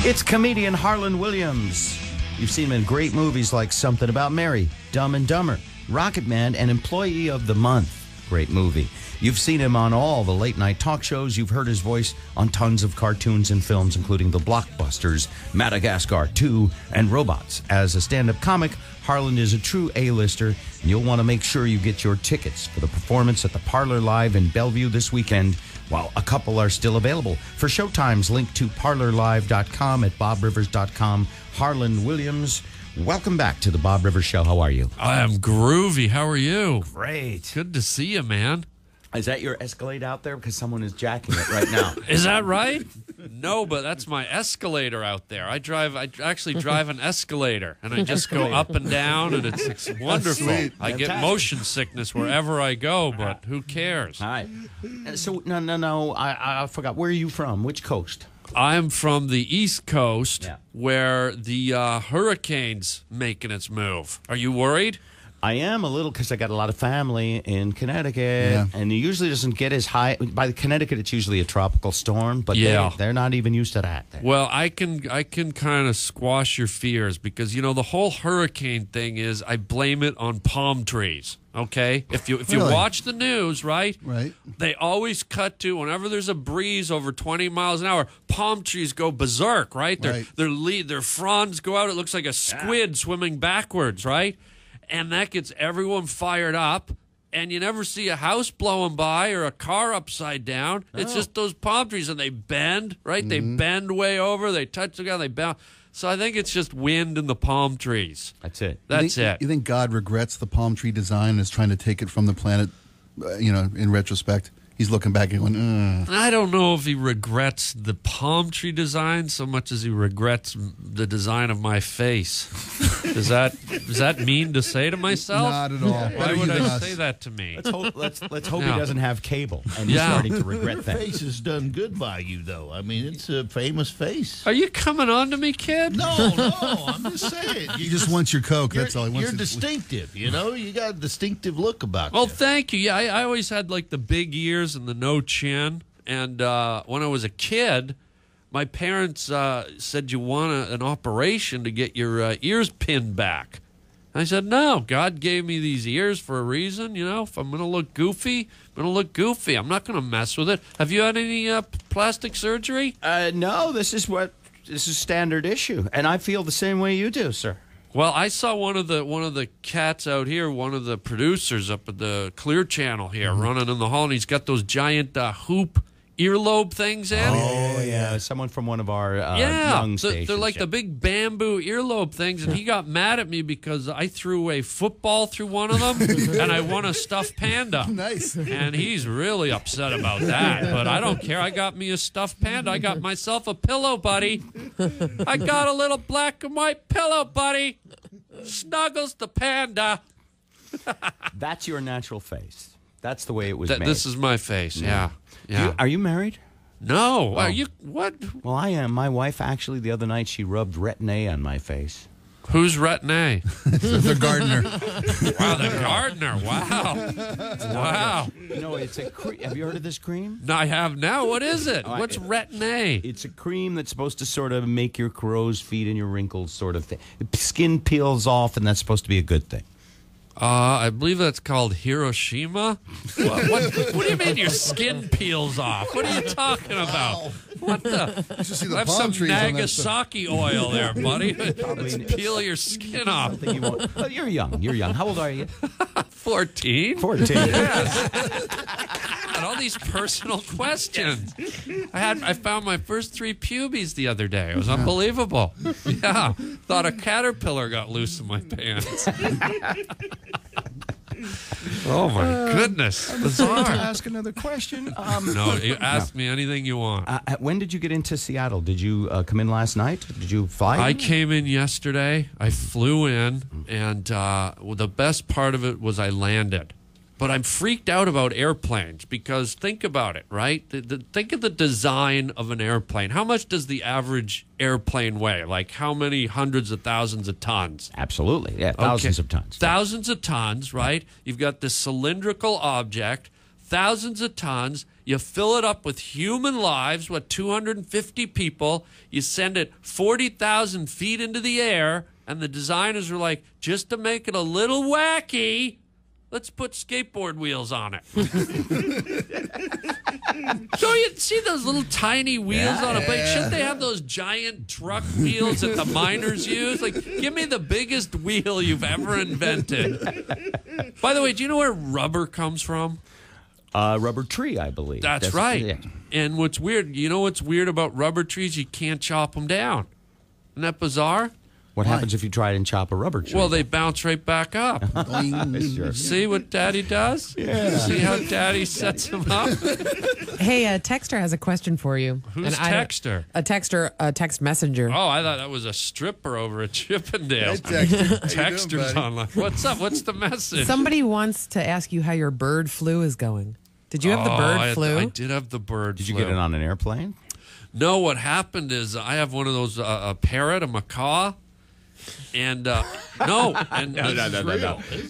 It's comedian Harland Williams. You've seen him in great movies like Something About Mary, Dumb and Dumber, Rocket Man, and Employee of the Month. Great movie. You've seen him on all the late-night talk shows. You've heard his voice on tons of cartoons and films, including the blockbusters Madagascar 2 and Robots. As a stand-up comic, Harland is a true A-lister, and you'll want to make sure you get your tickets for the performance at the Parlor Live in Bellevue this weekend, while a couple are still available. For showtimes, link to parlorlive.com at bobrivers.com. Harland Williams, welcome back to the Bob Rivers Show. How are you? I am groovy. How are you? Great. Good to see you, man. Is that your Escalade out there? Because someone is jacking it right now. Is that right? No, but that's my escalator out there. I actually drive an escalator, and I just go up and down, and it's wonderful. I get motion sickness wherever I go, but who cares? All right. So, no. I forgot. Where are you from? Which coast? I'm from the East Coast, where the hurricane's making its move. Are you worried? I am a little, because I got a lot of family in Connecticut, and it usually doesn't get as high. By Connecticut, it's usually a tropical storm, but they're not even used to that. Well, I can kind of squash your fears, because, you know, the whole hurricane thing is I blame it on palm trees. Okay, if you watch the news, right, they always cut to whenever there's a breeze over 20 miles an hour, palm trees go berserk, right? Their fronds go out. It looks like a squid swimming backwards, right? And that gets everyone fired up, and you never see a house blowing by or a car upside down. It's just those palm trees, and they bend, right? They bend way over. They touch the ground. They bounce. So I think it's just wind in the palm trees. That's it. That's it. You think God regrets the palm tree design and is trying to take it from the planet, in retrospect? He's looking back and going, I don't know if he regrets the palm tree design so much as he regrets the design of my face. Is that mean to say to myself? Not at all. Why would I say that to me? Let's hope he doesn't have cable and he's starting to regret Your that. face has done good by you, though. I mean, it's a famous face. Are you coming on to me, kid? No, I'm just saying. he just wants your Coke. That's all he wants. You're distinctive, you know? You got a distinctive look about you. Well, thank you. Yeah, I always had like the big ears and the no chin. And when I was a kid, my parents said, you want an operation to get your ears pinned back. And I said, no, God gave me these ears for a reason. You know, if I'm going to look goofy, I'm going to look goofy. I'm not going to mess with it. Have you had any plastic surgery? No, this is standard issue. And I feel the same way you do, sir. Well, I saw one of the cats out here, one of the producers up at the Clear Channel here, running in the hall, and he's got those giant hoop earlobe things in. Oh, yeah. Someone from one of our young stations. They're like the big bamboo earlobe things, and he got mad at me because I threw a football through one of them, and I won a stuffed panda. Nice. And he's really upset about that, but I don't care. I got me a stuffed panda. I got myself a pillow buddy. I got a little black and white pillow buddy. Snuggles the panda. That's your natural face. That's the way it was made. This is my face, yeah. Are you married? No. Are you, what? Well, I am. My wife, actually, the other night, she rubbed Retin-A on my face. Who's Retin-A? The gardener. Wow, the gardener. Wow. Wow. You know, it's a cream. Have you heard of this cream? No, I have now. What is it? What's Retin-A? It's a cream that's supposed to sort of make your crow's feet and your wrinkles sort of thing. The skin peels off, and that's supposed to be a good thing. I believe that's called Hiroshima. What do you mean your skin peels off? What are you talking about? What the? You should see the have palm some trees on that Nagasaki oil there, buddy. Peel your skin off. You won't. Well, you're young. You're young. How old are you? 14. 14. And all these personal questions. I found my first 3 pubies the other day. It was unbelievable. Yeah. Thought a caterpillar got loose in my pants. Oh, my goodness. Bizarre. To ask another question. No, you ask me anything you want. When did you get into Seattle? Did you come in last night? Did you fly? I came in yesterday. I flew in, and the best part of it was I landed. But I'm freaked out about airplanes because think about it, right? Think of the design of an airplane. How much does the average airplane weigh? Like how many hundreds of thousands of tons? Absolutely. Yeah, thousands of tons. Thousands of tons, right? You've got this cylindrical object, thousands of tons. You fill it up with human lives, 250 people. You send it 40,000 feet into the air, and the designers are like, just to make it a little wacky, let's put skateboard wheels on it. So you see those little tiny wheels on a bike? Shouldn't they have those giant truck wheels that the miners use? Like, give me the biggest wheel you've ever invented. By the way, do you know where rubber comes from? Rubber tree, I believe. That's right. Yeah. And what's weird, you know what's weird about rubber trees? You can't chop them down. Isn't that bizarre? What happens if you try and chop a rubber tree? Well, they bounce right back up. Sure. See what Daddy does? Yeah. See how Daddy sets them up? Hey, a texter has a question for you. Who's texter? A text messenger. Oh, I thought that was a stripper over at Chippendale. Texter's online. What's up? What's the message? Somebody wants to ask you how your bird flu is going. Did you have the bird flu? I did have the bird Did flu. you get it on an airplane? No, what happened is I have one of those, a parrot, a macaw. And no, and No.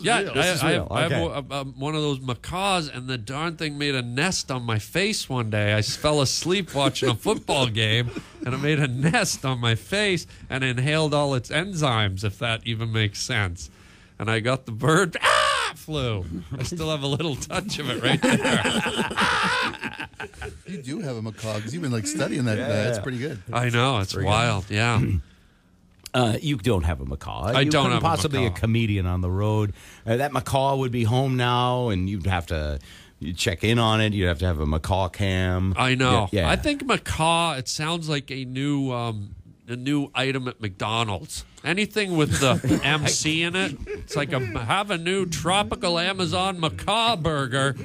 yeah, I Okay. have one of those macaws, and the darn thing made a nest on my face one day. I fell asleep watching a football game, and it made a nest on my face and inhaled all its enzymes, if that even makes sense. And I got the bird flu. I still have a little touch of it right there. You do have a macaw because you've been like studying that. That's pretty good. I know, it's wild. Yeah. You don't have a macaw. I You don't couldn't have a possibly macaw. a comedian on the road. That macaw would be home now, and you'd have to check in on it. You'd have to have a macaw cam. I know. Yeah. I think macaw. It sounds like a new item at McDonald's. Anything with the MC in it, it's like have a new tropical Amazon macaw burger.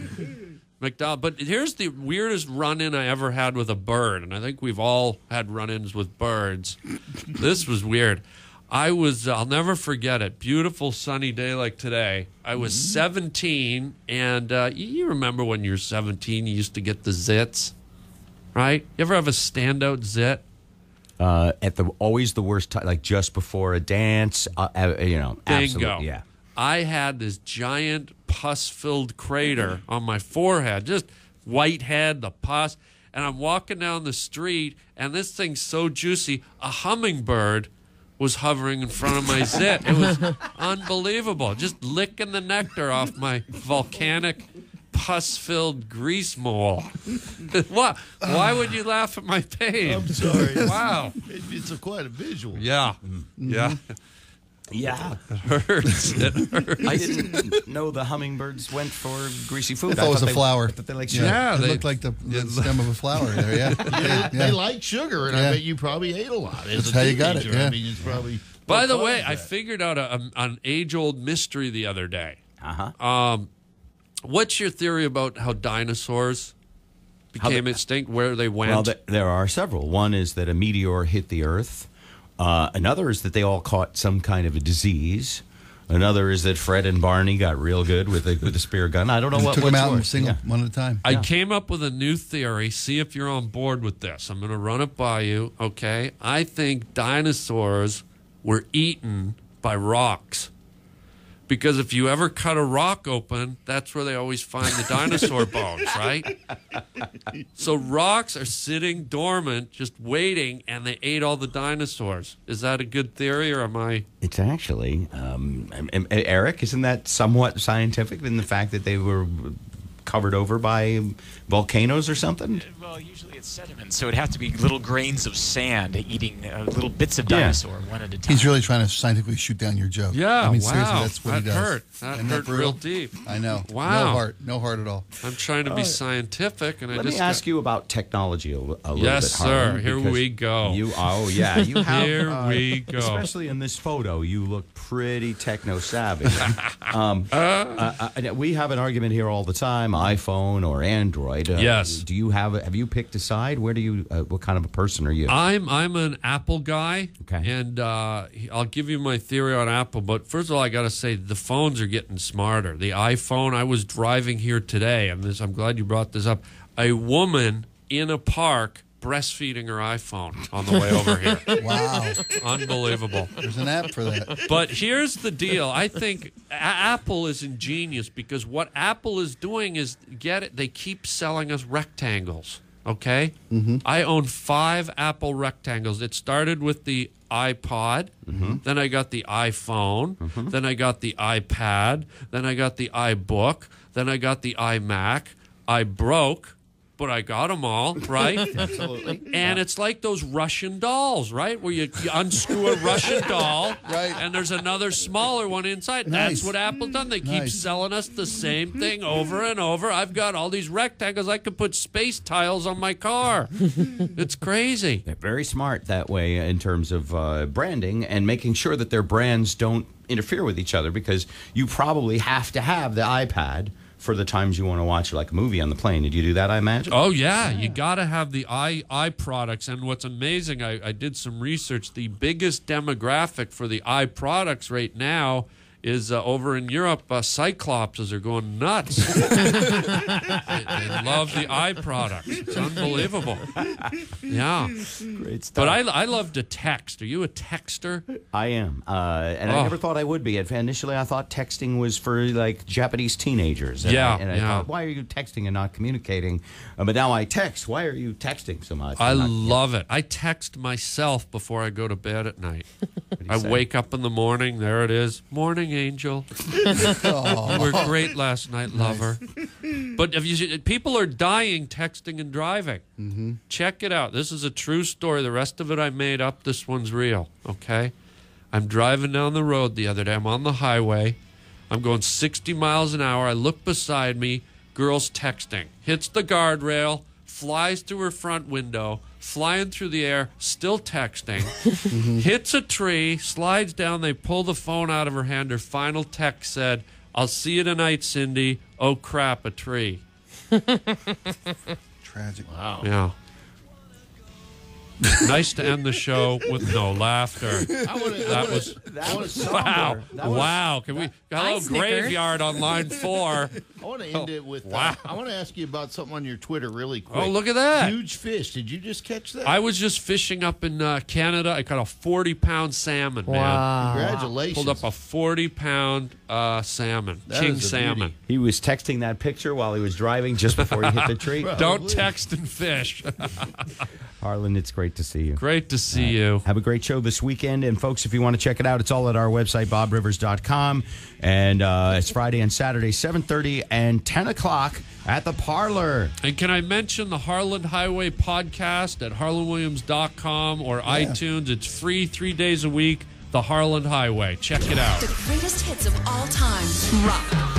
McDonald. But here's the weirdest run-in I ever had with a bird, and I think we've all had run-ins with birds. This was weird. I'll never forget it. Beautiful sunny day like today. I was 17, and you remember when you're 17, you used to get the zits, right? You ever have a standout zit? At always the worst time, like just before a dance. Bingo. Absolutely, yeah. I had this giant pus-filled crater on my forehead, just white head, the pus, and I'm walking down the street, and this thing's so juicy, a hummingbird was hovering in front of my zit. It was unbelievable, just licking the nectar off my volcanic pus-filled grease mole. What? Why would you laugh at my pain? I'm sorry. Wow. It's quite a visual. Yeah. Yeah. Yeah. It hurts. It hurts. I didn't know the hummingbirds went for greasy food. I thought it was a flower. I thought they like Yeah. it they- looked like the stem of a flower there. Yeah, They like sugar, and I bet you probably ate a lot. As That's a how you got it, teenager. yeah. I mean, it's probably. By the what way, caused I that. figured out an age-old mystery the other day. Uh-huh. What's your theory about how dinosaurs became extinct, where they went? Well, there are several. One is that a meteor hit the Earth. Another is that they all caught some kind of a disease. Another is that Fred and Barney got real good with the spear gun. I don't know what took them what's out and yours. single one at a time. I came up with a new theory. See if you're on board with this. I'm going to run it by you, okay? I think dinosaurs were eaten by rocks. Because if you ever cut a rock open, that's where they always find the dinosaur bones, right? So rocks are sitting dormant, just waiting, and they ate all the dinosaurs. Is that a good theory, or am I... It's actually, Eric, isn't that somewhat scientific in the fact that they were covered over by volcanoes or something? Well, usually it's sediment, so it'd have to be little grains of sand eating little bits of dinosaur one at a time. He's really trying to scientifically shoot down your joke. Yeah, I mean, wow. seriously, that's what That he does. hurt. That Isn't hurt brutal? real deep. I know. Wow. No heart at all. I'm trying to be scientific, and I Let just me ask you about technology a little Yes, bit, Harland, sir. Here because we go. You have, Here we go. Especially in this photo, you look pretty techno-savvy. We have an argument here all the time, iPhone or Android. Yes. Do you have you picked a side? Where do you, what kind of a person are you? I'm an Apple guy, Okay. and I'll give you my theory on Apple. But first of all, I got to say the phones are getting smarter. The iPhone. I was driving here today, and I'm glad you brought this up. A woman in a park breastfeeding her iPhone on the way over here. Wow. Unbelievable. There's an app for that. But here's the deal. I think Apple is ingenious because what Apple is doing is, they keep selling us rectangles, okay? Mm-hmm. I own 5 Apple rectangles. It started with the iPod, then I got the iPhone, then I got the iPad, then I got the iBook, then I got the iMac. I broke, but I got them all, right? Absolutely. And it's like those Russian dolls, right? Where you unscrew a Russian doll, Right. and there's another smaller one inside. Nice. That's what Apple done. They keep Nice. selling us the same thing over and over. I've got all these rectangles. I could put space tiles on my car. It's crazy. They're very smart that way in terms of branding and making sure that their brands don't interfere with each other, because you probably have to have the iPad for the times you want to watch like a movie on the plane. Did you do that, I imagine? Oh, yeah. You got to have the eye products. And what's amazing, I did some research. The biggest demographic for the eye products right now is over in Europe, cyclopses are going nuts. They love the eye products. It's unbelievable. Yeah. Great stuff. But I love to text. Are you a texter? I am. And I never thought I would be. Initially, I thought texting was for like Japanese teenagers. And Yeah, I thought, why are you texting and not communicating? But now I text. Why are you texting so much? I love it. I text myself before I go to bed at night. I say? wake up in the morning. There it is. Morning, angel. We're great last night, lover. But if you people are dying texting and driving. Mm-hmm. Check it out. This is a true story. The rest of it I made up. This one's real. Okay. I'm driving down the road the other day. I'm on the highway. I'm going 60 miles an hour. I look beside me. Girl's texting. Hits the guardrail. Flies through her front window, flying through the air, still texting, hits a tree, slides down, they pull the phone out of her hand. Her final text said, "I'll see you tonight, Cindy. Oh, crap, a tree." Tragic. Wow. Yeah. Nice to end the show with no laughter. That was Wow. Wow. Can we hello snickered. graveyard on line 4. I want to end it with. Wow. I want to ask you about something on your Twitter really quick. Oh, look at that. Huge fish. Did you just catch that? I was just fishing up in Canada. I caught a 40-pound salmon, man. Wow. Congratulations. Pulled up a 40-pound salmon, That king is a salmon. beauty. He was texting that picture while he was driving just before he hit the tree. Don't text and fish. Harlan, it's great to see you. Great to see you. Have a great show this weekend. And, folks, if you want to check it out, it's all at our website, bobrivers.com. And it's Friday and Saturday, 7:30 and 10 o'clock at the Parlor. And can I mention the Harland Highway podcast at harlandwilliams.com or iTunes? It's free 3 days a week. The Harland Highway. Check it out. The greatest hits of all time. Rock.